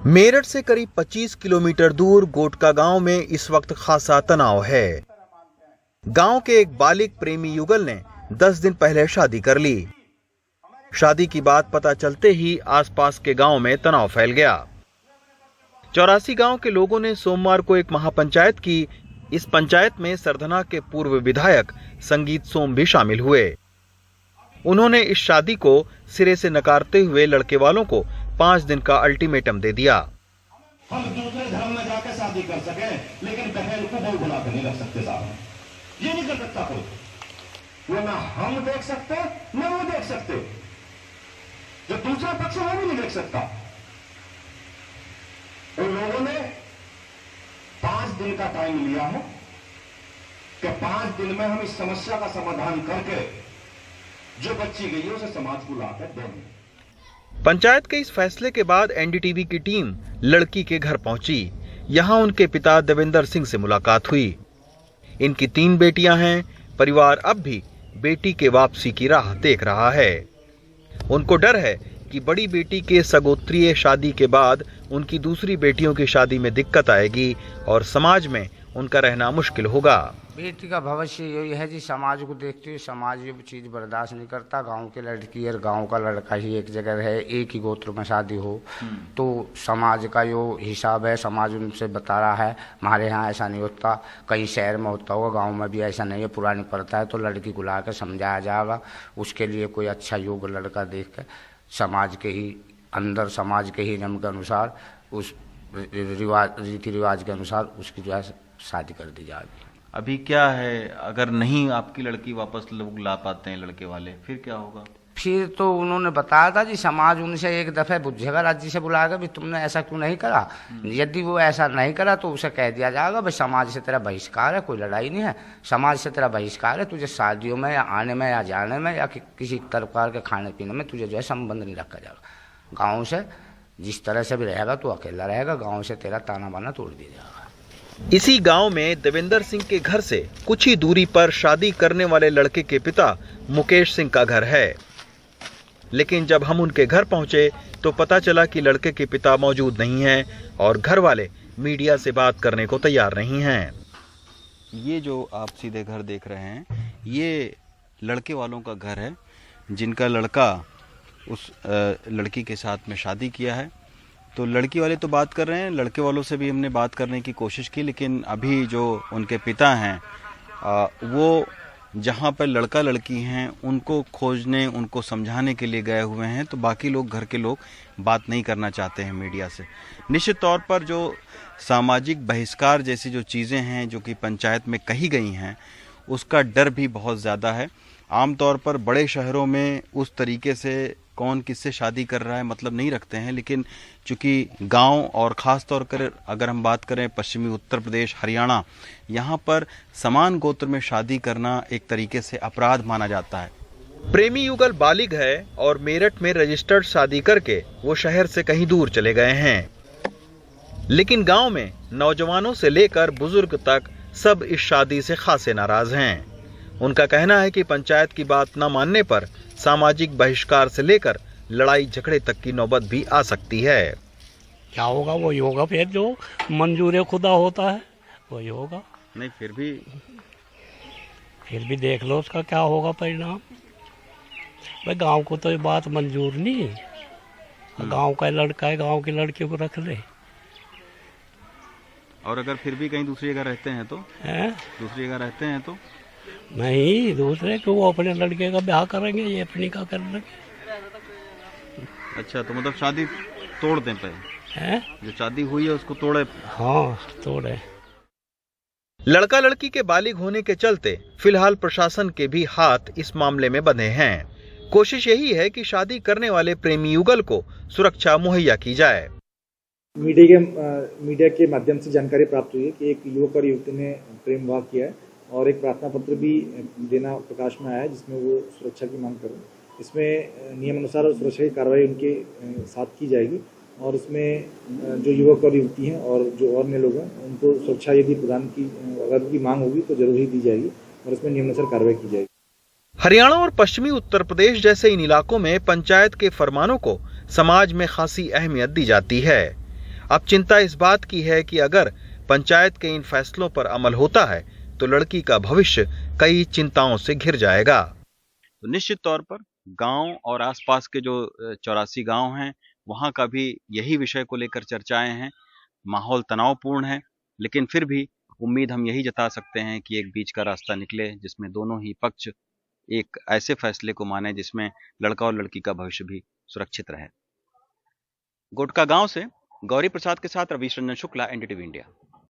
मेरठ से करीब 25 किलोमीटर दूर गोटका गांव में इस वक्त खासा तनाव है। गांव के एक बालिग प्रेमी युगल ने 10 दिन पहले शादी कर ली। शादी की बात पता चलते ही आसपास के गांव में तनाव फैल गया। 84 गांव के लोगों ने सोमवार को एक महापंचायत की। इस पंचायत में सरधना के पूर्व विधायक संगीत सोम भी शामिल हुए। उन्होंने इस शादी को सिरे से नकारते हुए लड़के वालों को 5 दिन का अल्टीमेटम दे दिया। हम दूसरे धर्म में जाकर शादी कर सके, लेकिन बहन को बहू बुला कर नहीं रख सकते साहब। ये नहीं कर सकता कोई। वो ना हम देख सकते ना वो देख सकते। जो दूसरा पक्ष है वो भी नहीं देख सकता। उन लोगों ने 5 दिन का टाइम लिया है कि 5 दिन में हम इस समस्या का समाधान करके जो बच्ची गई है उसे समाज को लाकर देंगे। पंचायत के इस फैसले के बाद एनडीटीवी की टीम लड़की के घर पहुंची। यहां उनके पिता देवेंद्र सिंह से मुलाकात हुई। इनकी 3 बेटियां हैं। परिवार अब भी बेटी के वापसी की राह देख रहा है। उनको डर है कि बड़ी बेटी के सगोत्रीय शादी के बाद उनकी दूसरी बेटियों की शादी में दिक्कत आएगी और समाज में उनका रहना मुश्किल होगा। बेटी का भविष्य यही है जी, समाज को देखते हुए समाज ये चीज़ बर्दाश्त नहीं करता। गांव की लड़की और गांव का लड़का ही एक जगह है, एक ही गोत्र में शादी हो तो समाज का जो हिसाब है समाज उनसे बता रहा है हमारे यहाँ ऐसा नहीं होता। कहीं शहर में होता होगा, गांव में भी ऐसा नहीं है। पुरानी प्रथा है तो लड़की को ला कर समझाया जाएगा। उसके लिए कोई अच्छा योग्य लड़का देख कर समाज के ही अंदर, समाज के ही नियम के अनुसार, उस रीति रिवाज के अनुसार उसकी जो है शादी कर दी जाएगी। अभी क्या है, अगर नहीं आपकी लड़की वापस लोग ला पाते हैं लड़के वाले, फिर क्या होगा? फिर तो उन्होंने बताया था जी, समाज उनसे एक दफे बुझेगा, राज्य से बुलाएगा भी तुमने ऐसा क्यों नहीं करा। यदि वो ऐसा नहीं करा तो उसे कह दिया जाएगा भाई समाज से तेरा बहिष्कार है। कोई लड़ाई नहीं है, समाज से तेरा बहिष्कार है। तुझे शादियों में या आने में या जाने में या किसी प्रकार के खाने पीने में तुझे जो है संबंध नहीं रखा जाएगा। गाँव से जिस तरह से भी रहेगा तो अकेला रहेगा। गाँव से तेरा ताना बाना तोड़ दिया जाएगा। इसी गांव में देवेंद्र सिंह के घर से कुछ ही दूरी पर शादी करने वाले लड़के के पिता मुकेश सिंह का घर है। लेकिन जब हम उनके घर पहुंचे तो पता चला कि लड़के के पिता मौजूद नहीं हैं और घर वाले मीडिया से बात करने को तैयार नहीं हैं। ये जो आप सीधे घर देख रहे हैं, ये लड़के वालों का घर है, जिनका लड़का उस लड़की के साथ में शादी किया है। तो लड़की वाले तो बात कर रहे हैं, लड़के वालों से भी हमने बात करने की कोशिश की, लेकिन अभी जो उनके पिता हैं वो जहाँ पर लड़का लड़की हैं उनको खोजने, उनको समझाने के लिए गए हुए हैं। तो बाकी लोग, घर के लोग बात नहीं करना चाहते हैं मीडिया से। निश्चित तौर पर जो सामाजिक बहिष्कार जैसी जो चीज़ें हैं जो कि पंचायत में कही गई हैं, उसका डर भी बहुत ज़्यादा है। आमतौर पर बड़े शहरों में उस तरीके से कौन किससे शादी कर रहा है मतलब नहीं रखते हैं, लेकिन चूंकि गांव और ख़ास तौर पर अगर हम बात करें पश्चिमी उत्तर प्रदेश, हरियाणा, यहाँ पर समान गोत्र में शादी करना एक तरीके से अपराध माना जाता है। प्रेमी युगल बालिग है और मेरठ में रजिस्टर्ड शादी करके वो शहर से कहीं दूर चले गए हैं। लेकिन गांव में नौजवानों से लेकर बुजुर्ग तक सब इस शादी से खासे नाराज हैं। उनका कहना है कि पंचायत की बात न मानने पर सामाजिक बहिष्कार से लेकर लड़ाई झगड़े तक की नौबत भी आ सकती है। क्या होगा वही होगा, फिर जो मंजूर खुदा होता है वही होगा। नहीं, फिर भी देख लो उसका क्या होगा परिणाम। भाई गांव को तो ये बात मंजूर नहीं है। गांव का लड़का है, गांव की लड़की को रख ले। और अगर फिर भी कहीं दूसरी जगह रहते हैं तो दूसरी जगह रहते हैं तो नहीं, दूसरे को वो अपने लड़के का ब्याह करेंगे, ये अपनी का कर लेंगे। अच्छा, तो मतलब शादी तोड़ दें पहले, जो शादी हुई है उसको तोड़े। हाँ, तोड़े। लड़का लड़की के बालिग होने के चलते फिलहाल प्रशासन के भी हाथ इस मामले में बंधे हैं। कोशिश यही है कि शादी करने वाले प्रेमी युगल को सुरक्षा मुहैया की जाए। मीडिया के माध्यम से जानकारी प्राप्त हुई है कि एक युवक और युवती ने प्रेम विवाह किया है और एक प्रार्थना पत्र भी देना प्रकाश में आया है, जिसमें वो सुरक्षा की मांग करें। इसमें नियमानुसार सुरक्षा की कार्रवाई उनके साथ की जाएगी और इसमें जो युवक और युवती हैं और जो और अन्य लोग हैं उनको सुरक्षा यदि प्रदान की अगर उनकी मांग होगी तो जरूर ही दी जाएगी और इसमें नियमानुसार कार्रवाई की जाएगी। हरियाणा और पश्चिमी उत्तर प्रदेश जैसे इन इलाकों में पंचायत के फरमानों को समाज में खासी अहमियत दी जाती है। अब चिंता इस बात की है कि अगर पंचायत के इन फैसलों पर अमल होता है तो लड़की का भविष्य कई चिंताओं से घिर जाएगा। तो निश्चित तौर पर गांव और आसपास के जो 84 गांव हैं वहां का भी यही विषय को लेकर चर्चाएं हैं। माहौल तनावपूर्ण है, लेकिन फिर भी उम्मीद हम यही जता सकते हैं कि एक बीच का रास्ता निकले जिसमें दोनों ही पक्ष एक ऐसे फैसले को माने जिसमें लड़का और लड़की का भविष्य भी सुरक्षित रहे। गोटका गांव से गौरी प्रसाद के साथ रवीश रंजन शुक्ला, एनडीटीवी इंडिया।